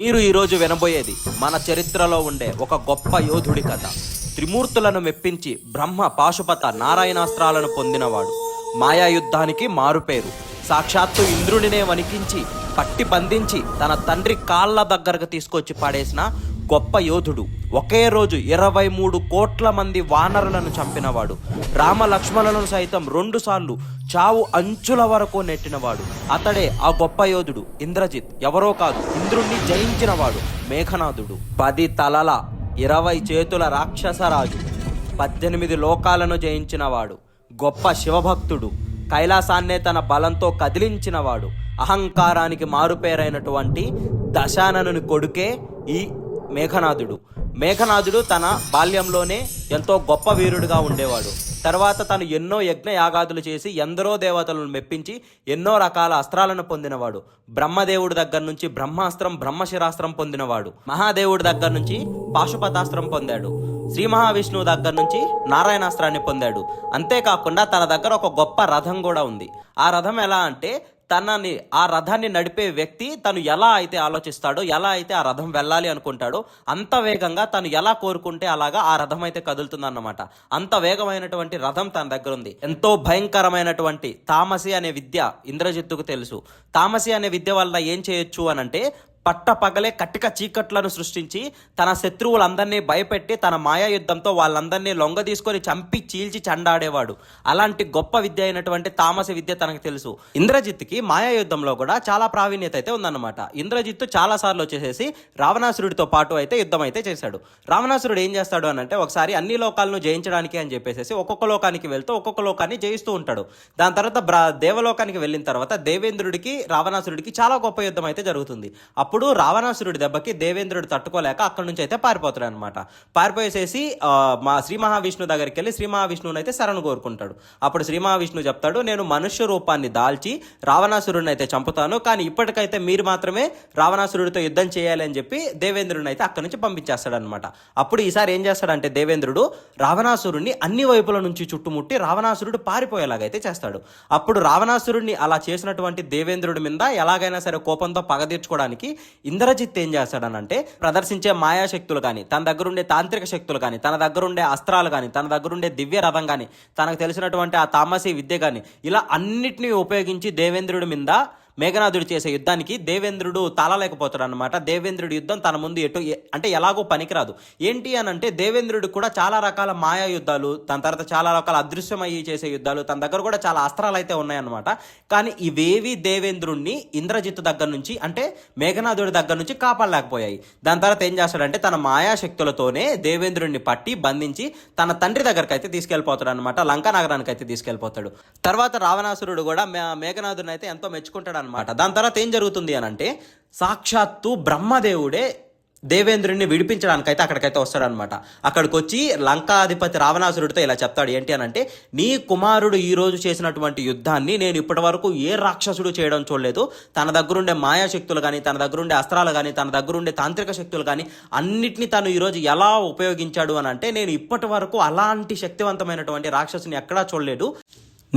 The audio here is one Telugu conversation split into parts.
మీరు ఈరోజు వినబోయేది మన చరిత్రలో ఉండే ఒక గొప్ప యోధుడి కథ. త్రిమూర్తులను మెప్పించి బ్రహ్మ పాశుపత నారాయణాస్త్రాలను పొందినవాడు. మాయాయుద్ధానికి మారుపేరు. సాక్షాత్తు ఇంద్రుడినే వణికించి పట్టి బంధించి తన తండ్రి కాళ్ళ దగ్గరకు తీసుకొచ్చి పడేసిన గొప్ప యోధుడు. ఒకే రోజు 23 కోట్ల మంది వానరులను చంపినవాడు. రామ లక్ష్మణులను సైతం 2 సార్లు చావు అంచుల వరకు నెట్టినవాడు. అతడే ఆ గొప్ప యోధుడు ఇంద్రజిత్. ఎవరో కాదు, ఇంద్రుణ్ణి జయించినవాడు మేఘనాథుడు. 10 తలల 20 చేతుల రాక్షసరాజు. 18 లోకాలను జయించినవాడు. గొప్ప శివభక్తుడు. కైలాసాన్నే తన బలంతో కదిలించినవాడు. అహంకారానికి మారుపేరైనటువంటి దశాననుని కొడుకే ఈ మేఘనాథుడు తన బాల్యంలోనే ఎంతో గొప్ప వీరుడిగా ఉండేవాడు. తర్వాత తను ఎన్నో యజ్ఞ యాగాదులు చేసి ఎందరో దేవతలను మెప్పించి ఎన్నో రకాల అస్త్రాలను పొందినవాడు. బ్రహ్మదేవుడి దగ్గర నుంచి బ్రహ్మాస్త్రం, బ్రహ్మశిరాస్త్రం పొందినవాడు. మహాదేవుడి దగ్గర నుంచి పాశుపతాస్త్రం పొందాడు. శ్రీ మహావిష్ణువు దగ్గర నుంచి నారాయణాస్త్రాన్ని పొందాడు. అంతేకాకుండా తన దగ్గర ఒక గొప్ప రథం కూడా ఉంది. ఆ రథం ఎలా అంటే ఆ రథాన్ని నడిపే వ్యక్తి తను ఎలా అయితే ఆలోచిస్తాడో, ఎలా అయితే ఆ రథం వెళ్ళాలి అనుకుంటాడో అంత వేగంగా తను ఎలా కోరుకుంటే అలాగా ఆ రథం అయితే కదులుతుందన్నమాట. అంత వేగమైనటువంటి రథం తన దగ్గర ఉంది. ఎంతో భయంకరమైనటువంటి తామసి అనే విద్య ఇంద్రజిత్తుకు తెలుసు. తామసి అనే విద్య వల్ల ఏం చేయొచ్చు అనంటే పట్టపగలే కట్టిక చీకట్లను సృష్టించి తన శత్రువులందరినీ భయపెట్టి తన మాయా యుద్ధంతో వాళ్ళందరినీ లొంగ తీసుకొని చంపి చీల్చి చండాడేవాడు. అలాంటి గొప్ప విద్య అయినటువంటి తామసి విద్య తనకు తెలుసు. ఇంద్రజిత్తుకి మాయా యుద్ధంలో కూడా చాలా ప్రావీణ్యత అయితే ఉందన్నమాట. ఇంద్రజిత్తు చాలా సార్లు వచ్చేసేసి రావణాసురుడితో పాటు అయితే యుద్ధం అయితే చేశాడు. రావణాసురుడు ఏం చేస్తాడు అనంటే ఒకసారి అన్ని లోకాలను జయించడానికి అని చెప్పేసి ఒక్కొక్క లోకానికి వెళ్తూ ఒక్కొక్క లోకాన్ని జయిస్తూ ఉంటాడు. దాని తర్వాత దేవలోకానికి వెళ్ళిన తర్వాత దేవేంద్రుడికి రావణాసురుడికి చాలా గొప్ప యుద్ధం అయితే జరుగుతుంది. అప్పుడు రావణాసురుడి దెబ్బకి దేవేంద్రుడు తట్టుకోలేక అక్కడి నుంచి అయితే పారిపోతాడు అనమాట. పారిపోయేసేసి శ్రీ మహావిష్ణు దగ్గరికి వెళ్ళి శ్రీ మహావిష్ణువుని అయితే శరణు కోరుకుంటాడు. అప్పుడు శ్రీ మహావిష్ణువు చెప్తాడు, నేను మనుష్య రూపాన్ని దాల్చి రావణాసురుడిని అయితే చంపుతాను, కానీ ఇప్పటికైతే మీరు మాత్రమే రావణాసురుడితో యుద్ధం చేయాలి అని చెప్పి దేవేంద్రుడిని అయితే అక్కడి నుంచి పంపించేస్తాడు అనమాట. అప్పుడు ఈసారి ఏం చేస్తాడంటే దేవేంద్రుడు రావణాసురుడిని అన్ని వైపుల నుంచి చుట్టుముట్టి రావణాసురుడు పారిపోయేలాగైతే చేస్తాడు. అప్పుడు రావణాసురుడిని అలా చేసినటువంటి దేవేంద్రుడి మీద ఎలాగైనా సరే కోపంతో పగ తీర్చుకోవడానికి ఇంద్రజిత్ ఏం చేస్తాడనంటే ప్రదర్శించే మాయాశక్తులు కానీ, తన దగ్గరుండే తాంత్రిక శక్తులు కానీ, తన దగ్గరుండే అస్త్రాలు కానీ, తన దగ్గరుండే దివ్య రథం కానీ, తనకు తెలిసినటువంటి ఆ తామసీ విద్య కానీ ఇలా అన్నిటినీ ఉపయోగించి దేవేంద్రుడి మీద మేఘనాథుడు చేసే యుద్ధానికి దేవేంద్రుడు తాళలేకపోతాడు అనమాట. దేవేంద్రుడి యుద్ధం తన ముందు అంటే ఎలాగో పనికిరాదు. ఏంటి అని అంటే దేవేంద్రుడు కూడా చాలా రకాల మాయా యుద్ధాలు, తన తర్వాత చాలా రకాల అదృశ్యమయ్యి చేసే యుద్ధాలు, తన దగ్గర కూడా చాలా అస్త్రాలు అయితే ఉన్నాయన్నమాట. కానీ ఇవేవి దేవేంద్రుడిని ఇంద్రజిత్తు దగ్గర నుంచి అంటే మేఘనాథుడి దగ్గర నుంచి కాపాడలేకపోయాయి. దాని తర్వాత ఏం చేస్తాడంటే తన మాయాశక్తులతోనే దేవేంద్రుడిని పట్టి బంధించి తన తండ్రి దగ్గరికి అయితే తీసుకెళ్ళిపోతాడు అనమాట. లంకా నగరానికి అయితే తీసుకెళ్ళిపోతాడు. తర్వాత రావణాసురుడు కూడా మేఘనాథుడిని అయితే ఎంతో మెచ్చుకుంటాడు అనమాట. దాని తర్వాత ఏం జరుగుతుంది అని అంటే సాక్షాత్తు బ్రహ్మదేవుడే దేవేంద్రుడిని విడిపించడానికైతే అక్కడికైతే వస్తాడనమాట. అక్కడికి వచ్చి లంకాధిపతి రావణాసురుడితో ఇలా చెప్తాడు. ఏంటి అని అంటే నీ కుమారుడు ఈ రోజు చేసినటువంటి యుద్ధాన్ని నేను ఇప్పటి వరకు ఏ రాక్షసుడు చేయడం చూడలేదు. తన దగ్గరుండే మాయాశక్తులు కానీ, తన దగ్గరుండే అస్త్రాలు కానీ, తన దగ్గరుండే తాంత్రిక శక్తులు కానీ అన్నిటినీ తను ఈరోజు ఎలా ఉపయోగించాడు అని అంటే నేను ఇప్పటి వరకు అలాంటి శక్తివంతమైనటువంటి రాక్షసుని ఎక్కడా చూడలేదు.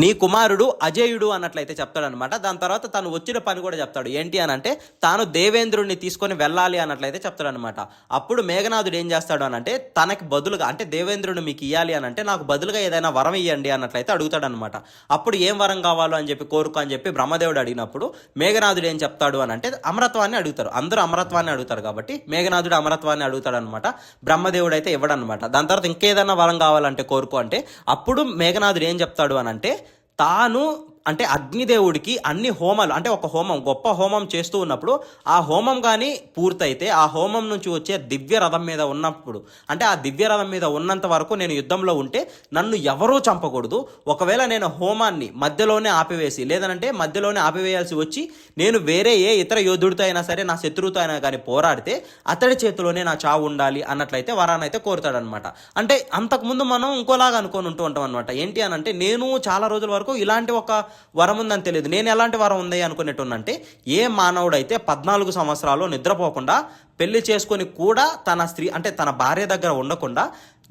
నీ కుమారుడు అజేయుడు అన్నట్లయితే చెప్తాడనమాట. దాని తర్వాత తను వచ్చిన పని కూడా చెప్తాడు. ఏంటి అని అంటే తాను దేవేంద్రుడిని తీసుకొని వెళ్ళాలి అన్నట్లయితే చెప్తాడనమాట. అప్పుడు మేఘనాథుడు ఏం చేస్తాడు అని అంటే తనకి బదులుగా అంటే దేవేంద్రుడిని మీకు ఇవ్వాలి అని అంటే నాకు బదులుగా ఏదైనా వరం ఇవ్వండి అన్నట్లయితే అడుగుతాడనమాట. అప్పుడు ఏం వరం కావాలో అని చెప్పి కోరుకు అని చెప్పి బ్రహ్మదేవుడు అడిగినప్పుడు మేఘనాథుడు ఏం చెప్తాడు అని అంటే అమరత్వాన్ని అడుగుతారు. అందరూ అమరత్వాన్ని అడుగుతారు కాబట్టి మేఘనాథుడు అమరత్వాన్ని అడుగుతాడు అనమాట. బ్రహ్మదేవుడు అయితే ఇవ్వడనమాట. దాని తర్వాత ఇంకేదైనా వరం కావాలంటే కోరుకు అంటే అప్పుడు మేఘనాథుడు ఏం చెప్తాడు అని అంటే తాను అంటే అగ్నిదేవుడికి అన్ని హోమాలు అంటే ఒక హోమం గొప్ప హోమం చేస్తూ ఉన్నప్పుడు ఆ హోమం కానీ పూర్తయితే ఆ హోమం నుంచి వచ్చే దివ్య రథం మీద ఉన్నప్పుడు అంటే ఆ దివ్య రథం మీద ఉన్నంత వరకు నేను యుద్ధంలో ఉంటే నన్ను ఎవరూ చంపకూడదు. ఒకవేళ నేను హోమాన్ని మధ్యలోనే ఆపివేసి లేదనంటే మధ్యలోనే ఆపివేయాల్సి వచ్చి నేను వేరే ఏ ఇతర యోధుడితో అయినా సరే నా శత్రువుతో అయినా కానీ పోరాడితే అతడి చేతిలోనే నా చావు ఉండాలి అన్నట్లయితే వరాన్ని అయితే కోరుతాడనమాట. అంటే అంతకుముందు మనం ఇంకోలాగా అనుకొని ఉంటూ ఉంటాం అనమాట. ఏంటి అని అంటే నేను చాలా రోజుల వరకు ఇలాంటి ఒక వరం ఉందని తెలియదు, నేను ఎలాంటి వరం ఉంది అనుకునేట్టున్నంటే ఏ మానవుడైతే 14 సంవత్సరాలు నిద్రపోకుండా పెళ్లి చేసుకొని కూడా తన స్త్రీ అంటే తన భార్య దగ్గర ఉండకుండా,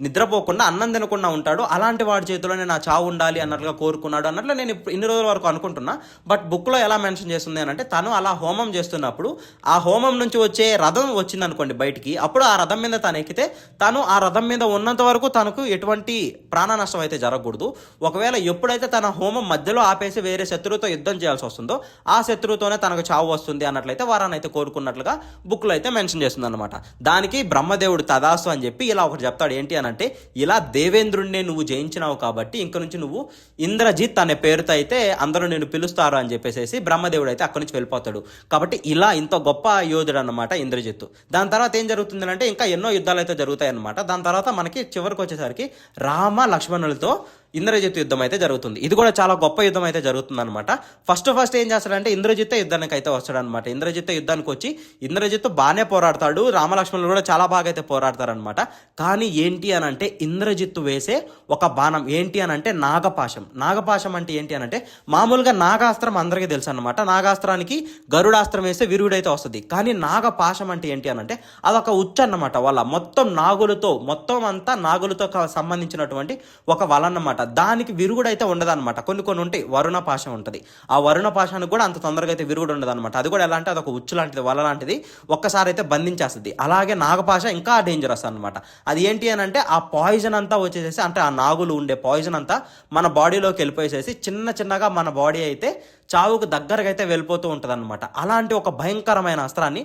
నిద్రపోకుండా, అన్నం తినకుండా ఉంటాడు. అలాంటి వాడి చేతిలోనే నా చావు ఉండాలి అన్నట్లుగా కోరుకున్నాడు అన్నట్లు నేను ఇన్ని రోజుల వరకు అనుకుంటున్నా. బట్ బుక్లో ఎలా మెన్షన్ చేస్తుంది అని అంటే, తను అలా హోమం చేస్తున్నప్పుడు ఆ హోమం నుంచి వచ్చే రథం వచ్చింది అనుకోండి బయటికి, అప్పుడు ఆ రథం మీద తను ఎక్కితే తను ఆ రథం మీద ఉన్నంత వరకు తనకు ఎటువంటి ప్రాణ నష్టం అయితే జరగకూడదు. ఒకవేళ ఎప్పుడైతే తన హోమం మధ్యలో ఆపేసి వేరే శత్రువుతో యుద్ధం చేయాల్సి వస్తుందో ఆ శత్రువుతోనే తనకు చావు వస్తుంది అన్నట్లయితే వారాన్ని అయితే కోరుకున్నట్లుగా బుక్లో అయితే మెన్షన్ చేస్తుంది అనమాట. దానికి బ్రహ్మదేవుడు తదాస్తు అని చెప్పి ఇలా ఒకటి చెప్తాడు. ఏంటి అని అంటే, ఇలా దేవేంద్రుడినే నువ్వు జయించినావు కాబట్టి ఇంక నుంచి నువ్వు ఇంద్రజిత్ అనే పేరుతో అయితే అందరూ నేను పిలుస్తారు అని చెప్పేసి బ్రహ్మదేవుడు అయితే అక్కడి నుంచి వెళ్ళిపోతాడు. కాబట్టి ఇలా ఇంత గొప్ప యోధుడు అన్నమాట ఇంద్రజిత్తు. దాని తర్వాత ఏం జరుగుతుంది అంటే, ఇంకా ఎన్నో యుద్ధాలు అయితే జరుగుతాయి అన్నమాట. దాని తర్వాత మనకి చివరికి వచ్చేసరికి రామ లక్ష్మణులతో ఇంద్రజిత్తు యుద్ధం అయితే జరుగుతుంది. ఇది కూడా చాలా గొప్ప యుద్ధం అయితే జరుగుతుంది అనమాట. ఫస్ట్ ఏం చేస్తాడంటే, ఇంద్రజిత్తు యుద్ధానికి అయితే వస్తాడనమాట. ఇంద్రజిత్తు యుద్ధానికి వచ్చి ఇంద్రజిత్తు బాగానే పోరాడతాడు, రామలక్ష్మణులు కూడా చాలా బాగా అయితే పోరాడతారనమాట. కానీ ఏంటి అని అంటే, ఇంద్రజిత్తు వేసే ఒక బాణం ఏంటి అని అంటే నాగపాశం. నాగపాశం అంటే ఏంటి అని అంటే, మామూలుగా నాగాస్త్రం అందరికీ తెలుసు అనమాట. నాగాస్త్రానికి గరుడాస్త్రం వేస్తే విరుగుడైతే వస్తుంది. కానీ నాగపాశం అంటే ఏంటి అని అంటే, అదొక ఉచ్చు అన్నమాట. వల మొత్తం అంతా నాగులతో సంబంధించినటువంటి ఒక వల అన్నమాట. దానికి విరుగుడు అయితే ఉండదన్నమాట. కొన్ని ఉంటాయి. వరుణ పాశం ఉంటుంది. ఆ వరుణ పాశానికి కూడా అంత తొందరగా అయితే విరుగుడు ఉండదు అనమాట. అది కూడా ఎలా అంటే, అదొక ఉచ్చు లాంటిది, వల లాంటిది, ఒక్కసారి అయితే బంధించేస్తుంది. అలాగే నాగపాశ ఇంకా డేంజరస్ అనమాట. అది ఏంటి అని అంటే, ఆ పాయిజన్ అంతా వచ్చేసేసి, అంటే ఆ నాగులు ఉండే పాయిజన్ అంతా మన బాడీలోకి వెళ్ళిపోయేసేసి చిన్నగా మన బాడీ అయితే చావుకు దగ్గరగా అయితే వెళ్ళిపోతూ ఉంటుంది అనమాట. అలాంటి ఒక భయంకరమైన అస్త్రాన్ని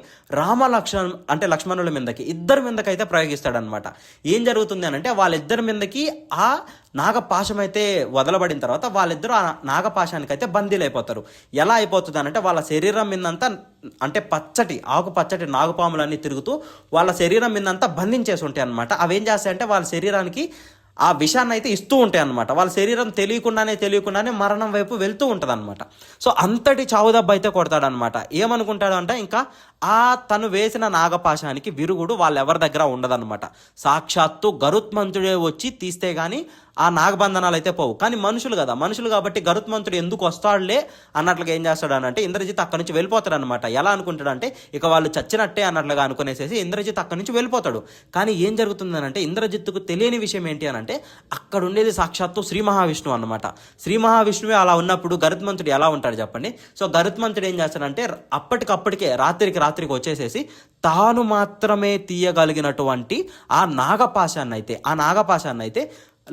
లక్ష్మణుల మీదకి, ఇద్దరి మీదకి అయితే ప్రయోగిస్తాడనమాట. ఏం జరుగుతుంది అని అంటే, వాళ్ళిద్దరి మీదకి ఆ నాగపాశం అయితే వదలబడిన తర్వాత వాళ్ళిద్దరూ ఆ నాగపాశానికి అయితే బందీలు అయిపోతారు. ఎలా అయిపోతుంది అంటే, వాళ్ళ శరీరం మీదంతా అంటే ఆకుపచ్చటి నాగుపాములన్నీ తిరుగుతూ వాళ్ళ శరీరం మీదంతా బంధించేసి ఉంటాయి అనమాట. అవి ఏం చేస్తాయంటే, వాళ్ళ శరీరానికి ఆ విషాన్ని అయితే ఇస్తూ ఉంటాయి అనమాట. వాళ్ళ శరీరం తెలియకుండానే మరణం వైపు వెళ్తూ ఉంటుంది అనమాట. సో అంతటి చావు దెబ్బ అయితే కొడతాడనమాట. ఏమనుకుంటాడు అంటే, ఇంకా ఆ తను వేసిన నాగపాశానికి విరుగుడు వాళ్ళెవరి దగ్గర ఉండదన్నమాట. సాక్షాత్తు గరుత్మంతుడే వచ్చి తీస్తే గానీ ఆ నాగబంధనాలు అయితే పోవు. కానీ మనుషులు కాబట్టి గరుత్మంతుడు ఎందుకు వస్తాడులే అన్నట్లుగా ఏం చేస్తాడనంటే, ఇంద్రజిత్ అక్కడి నుంచి వెళ్ళిపోతాడు అనమాట. ఎలా అనుకుంటాడంటే, ఇక వాళ్ళు చచ్చినట్టే అన్నట్లుగా అనుకునేసేసి ఇంద్రజిత్ అక్కడి నుంచి వెళ్ళిపోతాడు. కానీ ఏం జరుగుతుందనంటే, ఇంద్రజిత్తుకు తెలియని విషయం ఏంటి అనంటే, అక్కడ ఉండేది సాక్షాత్తు శ్రీ మహావిష్ణువు అనమాట. శ్రీ మహావిష్ణువే అలా ఉన్నప్పుడు గరుత్మంతుడు ఎలా ఉంటాడు చెప్పండి. సో గరుత్మంతుడు ఏం చేస్తాడంటే, అప్పటికప్పటికే రాత్రికి వచ్చేసేసి తాను మాత్రమే తీయగలిగినటువంటి ఆ నాగపాశాన్ని అయితే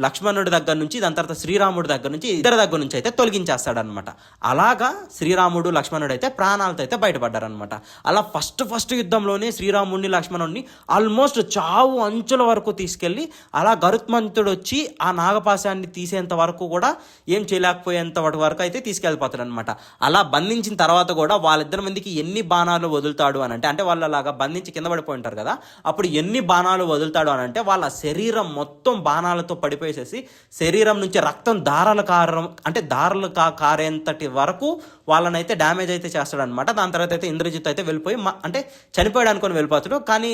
లక్ష్మణుడి దగ్గర నుంచి, దాని తర్వాత శ్రీరాముడి దగ్గర నుంచి, ఇద్దరి దగ్గర నుంచి అయితే తొలగించేస్తాడనమాట. అలాగా శ్రీరాముడు లక్ష్మణుడు అయితే ప్రాణాలతో అయితే బయటపడ్డారనమాట. అలా ఫస్ట్ యుద్ధంలోనే శ్రీరాముడిని లక్ష్మణుడిని ఆల్మోస్ట్ చావు అంచుల వరకు తీసుకెళ్ళి, అలా గరుత్మంతుడు వచ్చి ఆ నాగపాశాన్ని తీసేంత వరకు కూడా ఏం చేయలేకపోయేంత వరకు అయితే తీసుకెళ్ళిపోతాడు అనమాట. అలా బంధించిన తర్వాత కూడా వాళ్ళిద్దరి మందికి ఎన్ని బాణాలు వదులుతాడు అని అంటే వాళ్ళు అలాగా బంధించి కింద పడిపోయి ఉంటారు కదా, అప్పుడు ఎన్ని బాణాలు వదులుతాడు అని అంటే, వాళ్ళ శరీరం మొత్తం బాణాలతో పడిపోయేసేసి శరీరం నుంచి రక్తం దారాలు కారేంతటి వరకు వాళ్ళనైతే డ్యామేజ్ అయితే చేస్తాడనమాట. దాని తర్వాత అయితే ఇంద్రజిత్ అయితే వెళ్ళిపోయి అంటే చనిపోయాడు అనుకుని వెళ్ళిపోతాడు, కానీ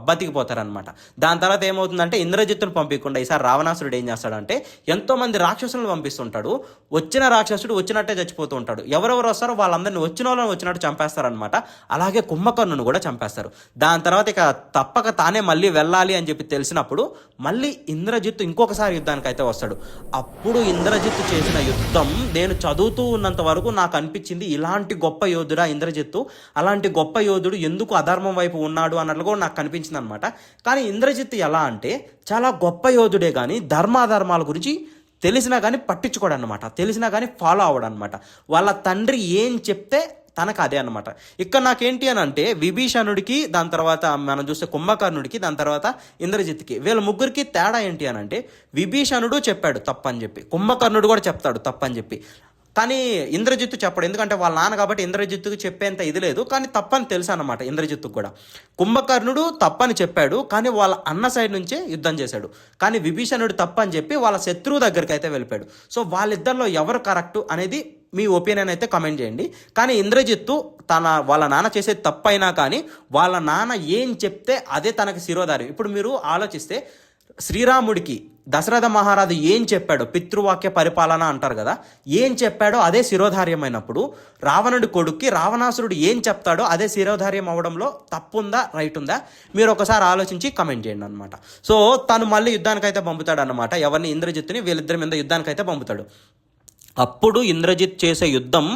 బతికిపోతారనమాట. దాని తర్వాత ఏమవుతుందంటే, ఇంద్రజిత్తును పంపించకుండా ఈసారి రావణాసురుడు ఏం చేస్తాడంటే, ఎంతో మంది రాక్షసులను పంపిస్తుంటాడు. వచ్చిన రాక్షసుడు వచ్చినట్టే చచ్చిపోతూ ఉంటాడు. ఎవరెవరు వస్తారో వాళ్ళందరినీ వచ్చిన వాళ్ళని వచ్చినట్టు చంపేస్తారనమాట. అలాగే కుంభకర్ణును కూడా చంపేస్తారు. దాని తర్వాత ఇక తప్పక తానే మళ్ళీ వెళ్ళాలి అని చెప్పి తెలిసినప్పుడు మళ్ళీ ఇంద్రజిత్తు ఇంకొకసారి యుద్ధానికి అయితే వస్తాడు. అప్పుడు ఇంద్రజిత్తు చేసిన యుద్ధం నేను చదువుతూ ఉన్నంత వరకు నాకు అనిపించింది, ఇలాంటి గొప్ప యోధుడా ఇంద్రజిత్తు, అలాంటి గొప్ప యోధుడు ఎందుకు అధర్మం వైపు ఉన్నాడు అన్నట్లు కూడా నాకు కనిపించింది అనమాట. కానీ ఇంద్రజిత్తు ఎలా అంటే, చాలా గొప్ప యోధుడే కానీ ధర్మాధర్మాల గురించి తెలిసినా కానీ పట్టించుకోడు అనమాట. తెలిసినా కానీ ఫాలో అవ్వడు అనమాట. వాళ్ళ తండ్రి ఏం చెప్తే తనకు అదే అనమాట. ఇక్కడ నాకేంటి అని అంటే, విభీషణుడికి, దాని తర్వాత మనం చూస్తే కుంభకర్ణుడికి, దాని తర్వాత ఇంద్రజిత్కి, వీళ్ళ ముగ్గురికి తేడా ఏంటి అని అంటే, విభీషణుడు చెప్పాడు తప్పని చెప్పి, కుంభకర్ణుడు కూడా చెప్తాడు తప్పని చెప్పి, కానీ ఇంద్రజిత్తు చెప్పడు. ఎందుకంటే వాళ్ళ నాన్న కాబట్టి ఇంద్రజిత్తుకు చెప్పేంత ఇది లేదు, కానీ తప్పని తెలుసు అనమాట ఇంద్రజిత్తుకు కూడా. కుంభకర్ణుడు తప్పని చెప్పాడు, కానీ వాళ్ళ అన్న సైడ్ నుంచే యుద్ధం చేశాడు. కానీ విభీషణుడు తప్పని చెప్పి వాళ్ళ శత్రువు దగ్గరికి అయితే వెళ్ళిపోయాడు. సో వాళ్ళిద్దరిలో ఎవరు కరెక్ట్ అనేది మీ ఒపీనియన్ అయితే కామెంట్ చేయండి. కానీ ఇంద్రజిత్తు వాళ్ళ నాన్న చేసే తప్పైనా కానీ వాళ్ళ నాన్న ఏం చెప్తే అదే తనకి శిరోధార్యం. ఇప్పుడు మీరు ఆలోచిస్తే, శ్రీరాముడికి దశరథ మహారాజు ఏం చెప్పాడో, పితృవాక్య పరిపాలన అంటారు కదా, ఏం చెప్పాడో అదే శిరోధార్యమైనప్పుడు రావణుడి కొడుక్కి రావణాసురుడు ఏం చెప్తాడో అదే శిరోధార్యం అవడంలో తప్పుందా, రైట్ ఉందా, మీరు ఒకసారి ఆలోచించి కమెంట్ చేయండి అనమాట. సో తను మళ్ళీ యుద్ధానికైతే పంపుతాడు అనమాట. ఎవరిని? ఇంద్రజిత్తుని. వీళ్ళిద్దరి మీద యుద్ధానికైతే పంపుతాడు. అప్పుడు ఇంద్రజిత్ చేసే యుద్ధం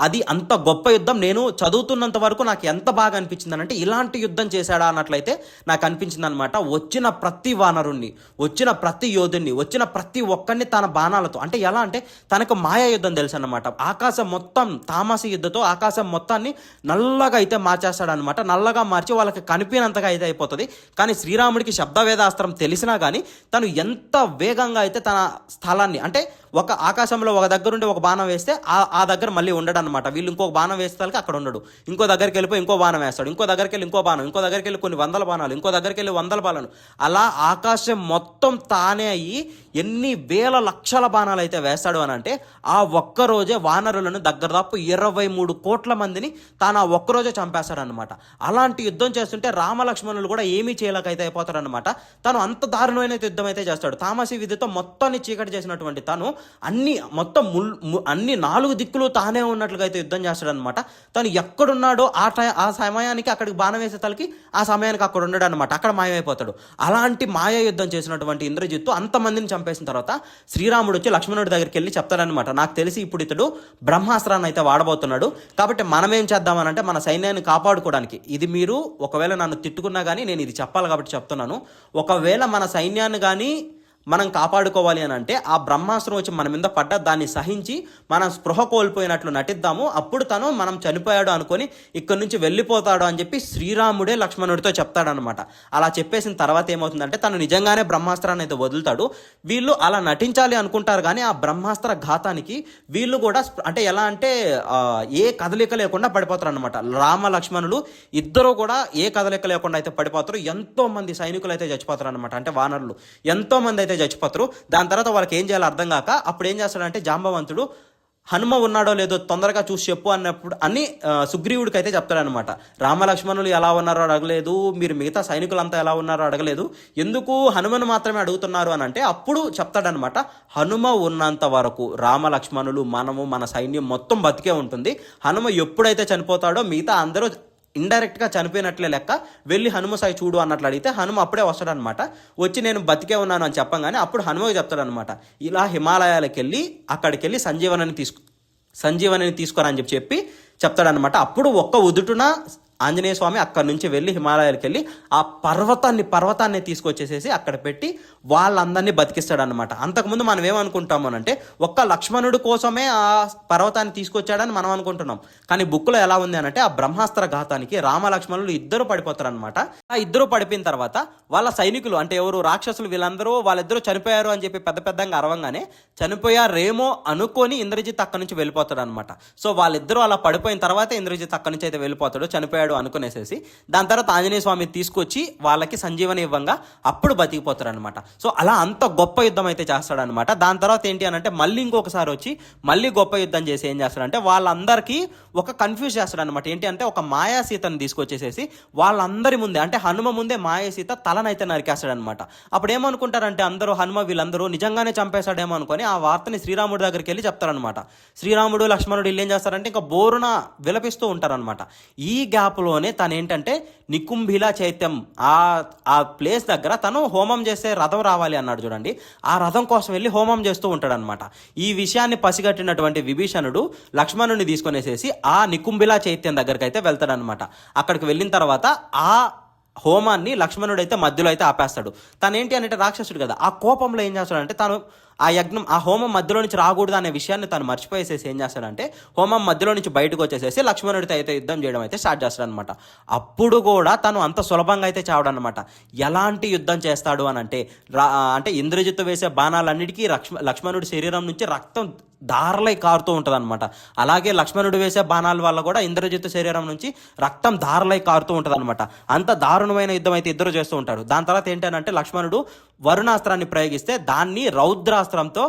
అది అంత గొప్ప యుద్ధం. నేను చదువుతున్నంత వరకు నాకు ఎంత బాగా అనిపించింది అంటే, ఇలాంటి యుద్ధం చేశాడా అన్నట్లయితే నాకు అనిపించింది అనమాట. వచ్చిన ప్రతి వానరుణ్ణి, వచ్చిన ప్రతి యోధుణ్ణి, వచ్చిన ప్రతి ఒక్కరిని తన బాణాలతో, అంటే ఎలా అంటే తనకు మాయా యుద్ధం తెలుసు అనమాట. ఆకాశం మొత్తం తామసి యుద్ధతో ఆకాశం మొత్తాన్ని నల్లగా అయితే మార్చేస్తాడనమాట. నల్లగా మార్చి వాళ్ళకి కనిపినంతగా అయితే అయిపోతుంది. కానీ శ్రీరాముడికి శబ్దవేదాస్త్రం తెలిసినా కానీ తను ఎంత వేగంగా అయితే తన స్థలాన్ని, అంటే ఒక ఆకాశంలో ఒక దగ్గర ఉండి ఒక బాణం వేస్తే ఆ దగ్గర మళ్ళీ ఉండడు అనమాట. వీళ్ళు ఇంకొక బాణం వేస్తానికి అక్కడ ఉండడు. ఇంకో దగ్గరికి వెళ్ళిపోయి ఇంకో బాణం వేస్తాడు, ఇంకో దగ్గరికి వెళ్ళి ఇంకో బాణం, ఇంకో దగ్గరికి వెళ్ళి కొన్ని వందల బాణాలు, ఇంకో దగ్గరికి వెళ్ళి వందల బాణాలు, అలా ఆకాశం మొత్తం తానే అయ్యి ఎన్ని వేల లక్షల బాణాలు అయితే వేస్తాడు అని అంటే, ఆ ఒక్కరోజే వానరులను దాపు 23 కోట్ల మందిని తాను ఆ ఒక్కరోజే చంపేస్తాడనమాట. అలాంటి యుద్ధం చేస్తుంటే రామలక్ష్మణులు కూడా ఏమీ చేయలేకైతే అయిపోతారనమాట. తను అంత దారుణమైన యుద్ధం అయితే చేస్తాడు. తామసి విధితో మొత్తాన్ని చీకటి చేసినటువంటి తను మొత్తం అన్ని 4 దిక్కులు తానే ఉన్నట్లుగా అయితే యుద్ధం చేస్తాడనమాట. తను ఎక్కడున్నాడో ఆ సమయానికి అక్కడికి బాణం వేసే తలకి ఆ సమయానికి అక్కడ ఉండడు అనమాట. అక్కడ మాయమైపోతాడు. అలాంటి మాయ యుద్ధం చేసినటువంటి ఇంద్రజిత్తు అంతమందిని చంపేసిన తర్వాత శ్రీరాముడు వచ్చి లక్ష్మణుడి దగ్గరికి వెళ్ళి చెప్తాడనమాట, నాకు తెలిసి ఇప్పుడు ఇతడు బ్రహ్మాస్త్రాన్ని అయితే వాడబోతున్నాడు, కాబట్టి మనం ఏం చేద్దామనంటే మన సైన్యాన్ని కాపాడుకోవడానికి, ఇది మీరు ఒకవేళ నన్ను తిట్టుకున్నా కానీ నేను ఇది చెప్పాలి కాబట్టి చెప్తున్నాను, ఒకవేళ మన సైన్యాన్ని కానీ మనం కాపాడుకోవాలి అని అంటే ఆ బ్రహ్మాస్త్రం వచ్చి మన మీద పడ్డ దాన్ని సహించి మనం స్పృహ కోల్పోయినట్లు నటిద్దాము, అప్పుడు తను మనం చనిపోయాడు అనుకొని ఇక్కడి నుంచి వెళ్ళిపోతాడు అని చెప్పి శ్రీరాముడే లక్ష్మణుడితో చెప్తాడనమాట. అలా చెప్పేసిన తర్వాత ఏమవుతుందంటే తను నిజంగానే బ్రహ్మాస్త్రాన్ని అయితే వదులుతాడు. వీళ్ళు అలా నటించాలి అనుకుంటారు కానీ ఆ బ్రహ్మాస్త్ర ఘాతానికి వీళ్ళు కూడా అంటే ఎలా అంటే ఏ కదలిక లేకుండా పడిపోతారు అనమాట. రామ లక్ష్మణులు ఇద్దరు కూడా ఏ కదలిక లేకుండా అయితే పడిపోతారు. ఎంతో మంది సైనికులు అయితే చచ్చిపోతారు అనమాట. అంటే వానరులు ఎంతో మంది అయితే చచ్చిపోతారు. దాని తర్వాత వాళ్ళకి ఏం చేయాలో అర్థం కాక అప్పుడు ఏం చేస్తాడంటే జాంబవంతుడు హనుమ ఉన్నాడో లేదో తొందరగా చూసి చెప్పు అన్నప్పుడు సుగ్రీవుడికి అయితే చెప్తాడనమాట. రామలక్ష్మణులు ఎలా ఉన్నారో అడగలేదు, మీరు మిగతా సైనికులంతా ఎలా ఉన్నారో అడగలేదు, ఎందుకు హనుమను మాత్రమే అడుగుతున్నారు అని అంటే అప్పుడు చెప్తాడనమాట, హనుమ ఉన్నంత వరకు రామలక్ష్మణులు మనము మన సైన్యం మొత్తం బతికే ఉంటుంది. హనుమ ఎప్పుడైతే చనిపోతాడో మిగతా అందరూ ఇండైరెక్ట్గా చనిపోయినట్లే లెక్క, వెళ్ళి హనుమ సాయి చూడు అన్నట్లు అడిగితే హనుమ అప్పుడే వస్తాడనమాట. వచ్చి నేను బతికే ఉన్నాను అని చెప్పంగానే అప్పుడు హనుమకి చెప్తాడనమాట, ఇలా హిమాలయాలకు వెళ్ళి అక్కడికి వెళ్ళి సంజీవనిని తీసుకురా అని చెప్పి చెప్తాడనమాట. అప్పుడు ఒక్క ఉదుటున ఆంజనేయ స్వామి అక్కడి నుంచి వెళ్ళి హిమాలయాలకు వెళ్ళి ఆ పర్వతాన్ని తీసుకొచ్చేసేసి అక్కడ పెట్టి వాళ్ళందరినీ బతికిస్తాడనమాట. అంతకుముందు మనం ఏమనుకుంటాము అంటే ఒక్క లక్ష్మణుడి కోసమే ఆ పర్వతాన్ని తీసుకొచ్చాడని మనం అనుకుంటున్నాం. కానీ బుక్లో ఎలా ఉంది అని అంటే ఆ బ్రహ్మాస్త్ర ఘాతానికి రామ లక్ష్మణులు ఇద్దరు పడిపోతారనమాట. ఆ ఇద్దరు పడిపోయిన తర్వాత వాళ్ళ సైనికులు అంటే ఎవరు రాక్షసులు వాళ్ళిద్దరూ చనిపోయారు అని చెప్పి పెద్దగా అరవంగానే చనిపోయారేమో అనుకొని ఇంద్రజిత్ అక్కడి నుంచి వెళ్ళిపోతాడు అనమాట. సో వాళ్ళిద్దరూ అలా పడిపోయిన తర్వాత ఇంద్రజిత్ అక్కడి నుంచి అయితే వెళ్ళిపోతాడు, చనిపోయాడు అనుకునేసేసి. దాని తర్వాత ఆంజనేయ స్వామి తీసుకొచ్చి వాళ్ళకి సంజీవని ఇవ్వంగా అప్పుడు బతికిపోతారు అనమాట. సో అలా అంత గొప్ప యుద్ధం అయితే చేస్తాడనమాట. దాని తర్వాత ఏంటి అని అంటే మళ్ళీ ఇంకొకసారి వచ్చి మళ్ళీ గొప్ప యుద్ధం చేసి ఏం చేస్తాడంటే వాళ్ళందరికీ ఒక కన్ఫ్యూజ్ చేస్తాడనమాట. ఏంటి అంటే ఒక మాయా సీతను తీసుకొచ్చేసేసి వాళ్ళందరి ముందే, అంటే హనుమ ముందే మాయా సీత తలనైతే నరికేస్తాడనమాట. అప్పుడు ఏమనుకుంటారంటే అందరూ హనుమ వీళ్ళందరూ నిజంగానే చంపేశాడేమో అనుకొని ఆ వార్తని శ్రీరాముడి దగ్గరికి వెళ్ళి చెప్తారనమాట. శ్రీరాముడు లక్ష్మణుడు వీళ్ళు ఏం చేస్తారంటే ఇంకా బోరున విలపిస్తూ ఉంటారనమాట. ఈ గ్యాప్లోనే తను ఏంటంటే నికుంభిల చైత్యం ఆ ప్లేస్ దగ్గర తను హోమం చేసే రథం రావాలి అన్నాడు చూడండి, ఆ రథం కోసం వెళ్ళి హోమం చేస్తూ ఉంటాడు అనమాట. ఈ విషయాన్ని పసిగట్టినటువంటి విభీషణుడు లక్ష్మణుని తీసుకొనేసేసి ఆ నికుంభిల చైత్యం దగ్గరికి అయితే వెళ్తాడనమాట. అక్కడికి వెళ్ళిన తర్వాత ఆ హోమాన్ని లక్ష్మణుడైతే మధ్యలో అయితే ఆపేస్తాడు. తను ఏంటి అంటే రాక్షసుడు కదా, ఆ కోపంలో ఏం చేస్తాడంటే తను ఆ హోమం మధ్యలో నుంచి రాకూడదు అనే విషయాన్ని తను మర్చిపోయేసేసి ఏం చేస్తాడంటే హోమం మధ్యలో నుంచి బయటకు వచ్చేసేసి లక్ష్మణుడితో అయితే యుద్ధం చేయడం అయితే స్టార్ట్ చేస్తాడు అనమాట. అప్పుడు కూడా తను అంత సులభంగా అయితే చావడనమాట. ఎలాంటి యుద్ధం చేస్తాడు అని అంటే ఇంద్రజిత్తు వేసే బాణాలన్నిటికీ లక్ష్మణుడి శరీరం నుంచి రక్తం దారలై కారుతూ ఉంటుంది అనమాట. అలాగే లక్ష్మణుడు వేసే బాణాల వల్ల కూడా ఇంద్రజిత్తు శరీరం నుంచి రక్తం దారలై కారుతూ ఉంటుంది అనమాట. అంత దారుణమైన యుద్ధం అయితే ఇద్దరు చేస్తూ ఉంటారు. దాని తర్వాత ఏంటంటే లక్ష్మణుడు వరుణాస్త్రాన్ని ప్రయోగిస్తే దాన్ని రౌద్రాస్త్రంతో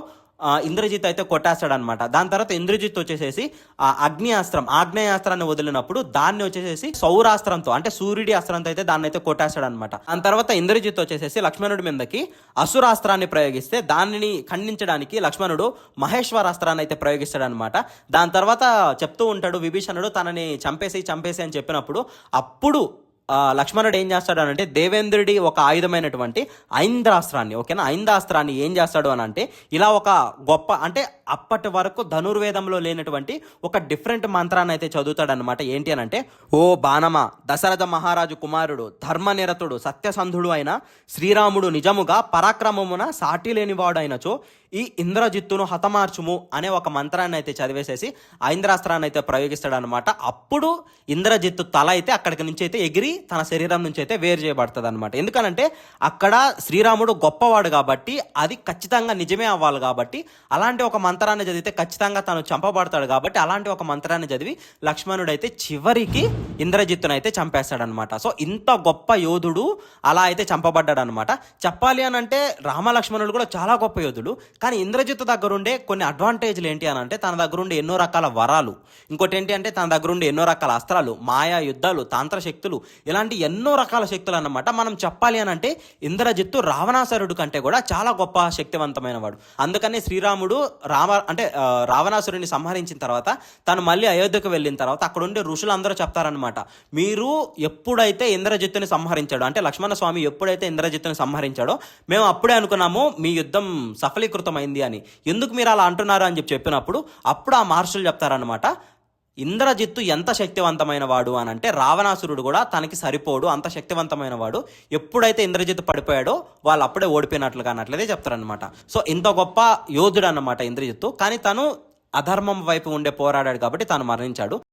ఇంద్రజిత్ అయితే కొట్టేస్తాడనమాట. దాని తర్వాత ఇంద్రజిత్ వచ్చేసేసి ఆ ఆగ్నేయాస్త్రాన్ని వదిలినప్పుడు దాన్ని వచ్చేసేసి సౌరాస్త్రంతో అంటే సూర్యుడి అస్త్రంతో అయితే దాన్ని అయితే కొట్టేస్తాడనమాట. దాని తర్వాత ఇంద్రజిత్ వచ్చేసేసి లక్ష్మణుడి మీదకి అసురాస్త్రాన్ని ప్రయోగిస్తే దానిని ఖండించడానికి లక్ష్మణుడు మహేశ్వరాస్త్రాన్ని అయితే ప్రయోగిస్తాడనమాట. దాని తర్వాత చెప్తూ ఉంటాడు విభీషణుడు తనని చంపేసి అని చెప్పినప్పుడు అప్పుడు లక్ష్మణుడు ఏం చేస్తాడు అని అంటే దేవేంద్రుడి ఒక ఆయుధమైనటువంటి ఐంద్రాస్త్రాన్ని, ఓకేనా, ఐంద్రాస్త్రాన్ని ఏం చేస్తాడు అని అంటే ఇలా ఒక గొప్ప అంటే అప్పటి వరకు ధనుర్వేదంలో లేనటువంటి ఒక డిఫరెంట్ మంత్రాన్ని అయితే చదువుతాడనమాట. ఏంటి అని అంటే, ఓ బాణమ, దశరథ మహారాజు కుమారుడు, ధర్మనిరతుడు, సత్యసంధుడు అయిన శ్రీరాముడు నిజముగా పరాక్రమమున సాటి లేనివాడు అయినచో ఈ ఇంద్రజిత్తును హతమార్చుము అనే ఒక మంత్రాన్ని అయితే చదివేసేసి ఐంద్రాస్త్రాన్ని అయితే ప్రయోగిస్తాడు అనమాట. అప్పుడు ఇంద్రజిత్తు తల అయితే అక్కడికి నుంచి అయితే ఎగిరి తన శరీరం నుంచి అయితే వేరు చేయబడుతుంది అనమాట. ఎందుకనంటే అక్కడ శ్రీరాముడు గొప్పవాడు కాబట్టి అది ఖచ్చితంగా నిజమే అవ్వాలి కాబట్టి అలాంటి ఒక మంత్రాన్ని చదివితే ఖచ్చితంగా తను చంపబడతాడు కాబట్టి అలాంటి ఒక మంత్రాన్ని చదివి లక్ష్మణుడు అయితే చివరికి ఇంద్రజిత్తును అయితే చంపేస్తాడనమాట. సో ఇంత గొప్ప యోధుడు అలా అయితే చంపబడ్డాడు అనమాట. చెప్పాలి అని అంటే రామలక్ష్మణుడు కూడా చాలా గొప్ప యోధుడు. కానీ ఇంద్రజిత్తు దగ్గరుండే కొన్ని అడ్వాంటేజ్లు ఏంటి అని అంటే తన దగ్గరుండే ఎన్నో రకాల వరాలు, ఇంకోటి ఏంటి అంటే తన దగ్గరుండే ఎన్నో రకాల అస్త్రాలు, మాయా యుద్ధాలు, తాంత్ర శక్తులు, ఇలాంటి ఎన్నో రకాల శక్తులు అన్నమాట. మనం చెప్పాలి అని అంటే ఇంద్రజిత్తు రావణాసురుడు కంటే కూడా చాలా గొప్ప శక్తివంతమైన వాడు. అందుకని శ్రీరాముడు రావణాసురుడిని సంహరించిన తర్వాత తను మళ్ళీ అయోధ్యకు వెళ్ళిన తర్వాత అక్కడ ఉండే ఋషులందరూ చెప్తారనమాట, మీరు ఎప్పుడైతే ఇంద్రజిత్తుని సంహరించాడో అంటే లక్ష్మణ స్వామి ఎప్పుడైతే ఇంద్రజిత్తుని సంహరించాడో మేము అప్పుడే అనుకున్నాము మీ యుద్ధం సఫలీకృతమైంది అని. ఎందుకు మీరు అలా అంటున్నారు అని చెప్పినప్పుడు అప్పుడు ఆ మహర్షులు చెప్తారనమాట, ఇంద్రజిత్తు ఎంత శక్తివంతమైన వాడు అని అంటే రావణాసురుడు కూడా తనకి సరిపోడు, అంత శక్తివంతమైన వాడు. ఎప్పుడైతే ఇంద్రజిత్తు పడిపోయాడో వాళ్ళు అప్పుడే ఓడిపోయినట్లుగా అన్నట్లయితే చెప్తారనమాట. సో ఇంత గొప్ప యోధుడు అన్నమాట ఇంద్రజిత్తు. కానీ తను అధర్మం వైపు ఉండే పోరాడాడు కాబట్టి తను మరణించాడు.